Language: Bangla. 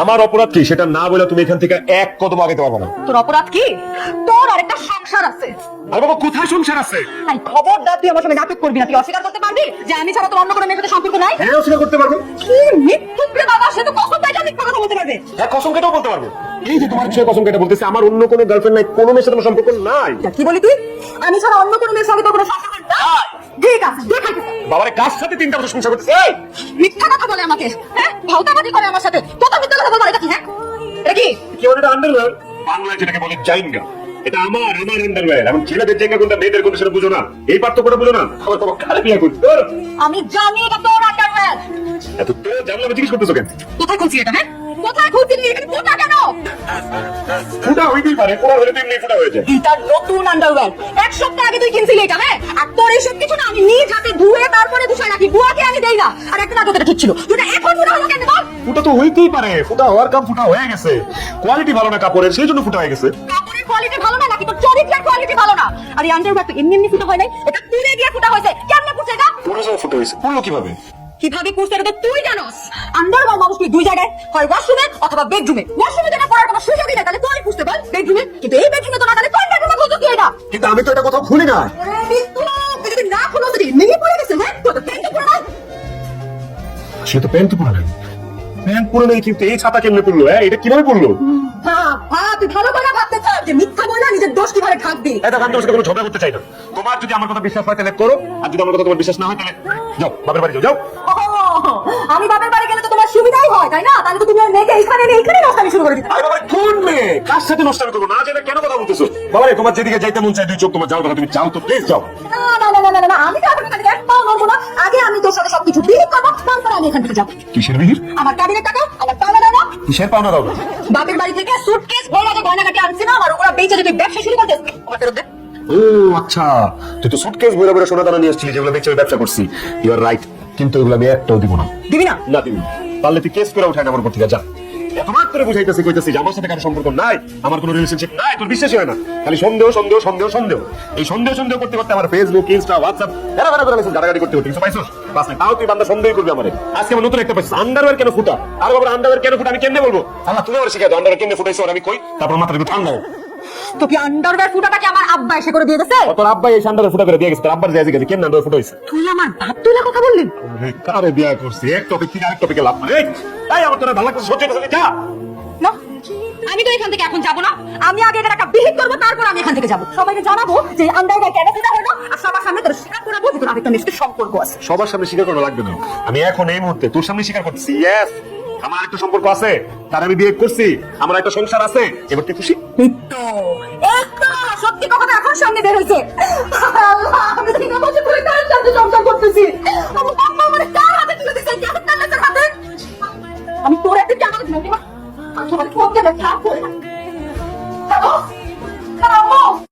আমার অপরাধ কি সেটা না বলে তুমি এখান থেকে এক কদম আগাইতে পারবো না। তোর অপরাধ কি? তোর আরেকটা সংসার আছে। আর বাবা কোথায় সংসার আছে? আই খবরদার তুই আমার সঙ্গে নাটক করবি না। তুই অস্বীকার করতে পারবি যে আমি ছাড়া তোর অন্য কোনো মেয়ের সাথে সম্পর্ক নাই? হ্যাঁ অস্বীকার করতে পারবো। কি মিথ্যুক রে বাবা, সে তো কসম পাইলে মিথ্যা কথা বলতে পারবে। হ্যাঁ কসম কেটেও বলতে পারবো। এই যে তোমার ছেলে কসম কেটে বলতেছে আমার অন্য কোনো গার্লফ্রেন্ড নাই, কোনো মেয়ের সাথে আমার সম্পর্ক নাই। কি বলি তুই? আমি ছাড়া অন্য কোনো মেয়ের সঙ্গে তোর কোনো সম্পর্ক নাই? ঠিক আছে, দেখাই। বাবারে কার সাথে 3টা বছর সংসার করতেছে? এই মিথ্যা কথা বলে আমাকে, হ্যাঁ ভাওতাবাজি করে আমার সাথে। তো মিথ্যা কথা বলবো, এটা কি? হ্যাঁ এটা কি? কি বলে এটা আন্ডারওয়্যার? বাংলায় যেটাকে বলে জাইঙ্গা। এটা আমার আন্ডারওয়্যার। এখন ছেলেদের জায়গা কোনটা মেয়েদের কোনটা সেটা বুঝো না। এই পার্থক্যটা বুঝো না। আবার তোমার কারে বিয়ে করতে পারো? আমি জানি এটা তোর আন্ডারওয়্যার। এত তো জানলা জিজ্ঞেস করতেছো কেন? কোথায় খুলছি এটা? হ্যাঁ কোথায় খুলছি? এখানে কোথা কেন? ফুটা হইতেই পারে, পোড়া হলে তো এমনি ফুটা হয়ে যায়। এটা নতুন আন্ডারওয়্যার। এক সপ্তাহ আগে তুই কিনছিলি এটা, হ্যাঁ? আর তোর এইসব কিছু না আমি নিজ হাতে ধুয়ে তারপরে দুশায় রাখি। বুয়াকে আমি দেই না। আর একটা না তোদের ঠিক ছিল। তুই না এখন ফুটা হলো কেন বল? ফুটা তো হইতেই পারে, ফুটা হওয়ার কাম ফুটা হয়ে গেছে। কোয়ালিটি ভালো না কাপড়ের, সেই জন্য ফুটা হয়ে গেছে। কাপড়ের কোয়ালিটি ভালো না নাকি তোর চরিত্রের কোয়ালিটি ভালো না? আর এই আন্ডারওয়্যার তো এমনি এমনি ফুটা হয় নাই। এটা পুড়ে দিয়ে ফুটা হয়েছে। কেমনে ফুটছে এটা? পুরো সব ফুটা হয়েছে। পুরো কিভাবে? কিভাবে পুষতে এটা তো তুই জানোস। আন্ডারওয়্যার মানুষ তুই দুই জায়গায়, হয় ওয়াশরুমে অথবা বেডরুমে। ওয়াশরুমে যেটা পড়ার কোনো সুযোগই নেই, তাহলে তুই পুষতে বল বেডরুমে। কিন্তু এই বেডরুমে তো না, তাহলে কোন বেডরুমে খুঁজছিস তুই এটা? কিন্তু আমি তো এটা কোথাও খুলি না। আরে বিট্টু, তুই যদি না খুলো যদি মিনি পড়ে গেছে, হ্যাঁ তোর তো প্যান্ট পড়ে না। সে তো প্যান্ট পরে নাই। প্যান্ট পরে নেই কিন্তু এই ছাতা কেমনে পড়লো? হ্যাঁ এটা কিভাবে পড়লো? তুই ভালো করে ভাবতে চাস যে মিথ্যা বলে নিজের দোষ কিভাবে ঢাকবি। এটা আমি তোমার সাথে কোনো ঝগড়া করতে চাই না। তোমার যদি আমার কথা বিশ্বাস হয় তাহলে করো, আর যদি আমার কথা তোমার বিশ্বাস না হয় তাহলে যাও বাপের বাড়ি যাও। যাও আমি বাপের বাড়ি গেলে তো তোমার সুবিধাই হয়, তাই না? তাহলে তো তুমি আর মেয়েকে এখানে নষ্টামি শুরু করে দিতে। আরে বাবা কোন মেয়ে? কার সাথে নষ্টামি করবো? না জেনে কেন কথা বলতেছো? বাবা রে তোমার যেদিকে যাইতে মন চাই দুই চোখ তোমার যাও কথা, তুমি যাও তো প্লিজ যাও। না না না না না না, আমি তো এখন এখান থেকে এক পাও নড়বো না। আগে আমি তোর সাথে সবকিছু ডিলিট করবো, তারপরে আমি এখান থেকে যাবো। কিসের বিহির? আমার ক্যাবিনেট টাকা, আমার পাওনা দাও না। কিসের পাওনা দাও? বাপের বাড়ি থেকে সুটকেস ভরা যে গয়নাগাটি আনছি না, আমার ওগুলা বেচে যদি ব্যবসা শুরু করতে আমার ফেরত দে। ও আচ্ছা, তুই তো সুটকেস ভরে ভরে সোনা দানা নিয়ে আসছিলি যেগুলো বেচে আমি ব্যবসা করছি। ইউ আর রাইট, কিন্তু এগুলো আমি একটাও দিব না। দিবি না? না দিবি না। পারলে তুই কেস করে উঠাই না আমার উপর থেকে, যা। এতবার করে বুঝাইতেছি কইতেছি যে আমার সাথে কারো সম্পর্ক নাই, আমার কোনো রিলেশনশিপ নাই, তোর বিশ্বাসই হয় না। খালি সন্দেহ সন্দেহ সন্দেহ সন্দেহ। এই সন্দেহ সন্দেহ করতে করতে আমার ফেসবুক ইনস্টা হোয়াটসঅ্যাপ এরা বেড়া বেড়া মেসেজ গাড়াগাড়ি করতে করতে কিছু পাইছস? বাস নাই, তাও তুই বান্দা সন্দেহ করবি আমারে। আজকে আমার নতুন একটা পাইছিস, আন্ডারওয়্যার কেন ফুটা? আর বাবা আন্ডারওয়্যার কেন ফুটা আমি কেমনে বলবো? আল্লাহ তুমি আমার শিখাই দাও আন্ডারওয়্যার কেমনে ফুটাইছো, আর আমি কই তারপর মাথাটা একটু ঠান্ডা হোক। তো কি আন্ডারওয়্যার ফুটাটাকে আমার আব্বা এসে করে দিয়ে গেছে? তোর আব্বা এই আন্ডারওয়্যার ফুটা করে দিয়ে গেছে, তোর আব্বার জায়গা গেছে কেন আন্ডারওয়্যার ফুটা হইছে? তুই আমার বাপ তুইলা কথা বললি? কারে বিয়া করছি এক টপিক থেকে আরেক টপিকে লাভ মানে। এই আমার তোরা ভালো লাগছে সহ্য করতে যা। না, আমি তো এখান থেকে এখন যাবো না। আমি আগে এটার একটা বিহিত করবো, তারপর আমি এখান থেকে যাবো। সবাইকে জানাবো যে আন্ডারওয়্যার কেন ফুটা হলো, আর সবার সামনে তোর স্বীকার করাবো যে তোর আরেকটা মেয়ের সাথে সম্পর্ক আছে। সবার সামনে স্বীকার করা লাগবে না, আমি এখন এই মুহূর্তে তোর সামনে স্বীকার করতেছি, ইয়েস আমার একটা সম্পর্ক আছে, তার আমি বিয়ে করছি, আমার একটা সংসার আছে। এবার তুই খুশি? তো একটা সত্যি কথা এখন সামনে বের হয়েছে। আল্লাহ, আমি 3 বছর ধরে কার সাথে সংসার করতেছি? আমার বাবা আমারে কার হাতে তুলে দিয়েছে? কেন তার হাতে? আমি তোর একটা কেন দিলাম? আমি তোমার ফোন দিয়ে দেখা করে। Hello, hello.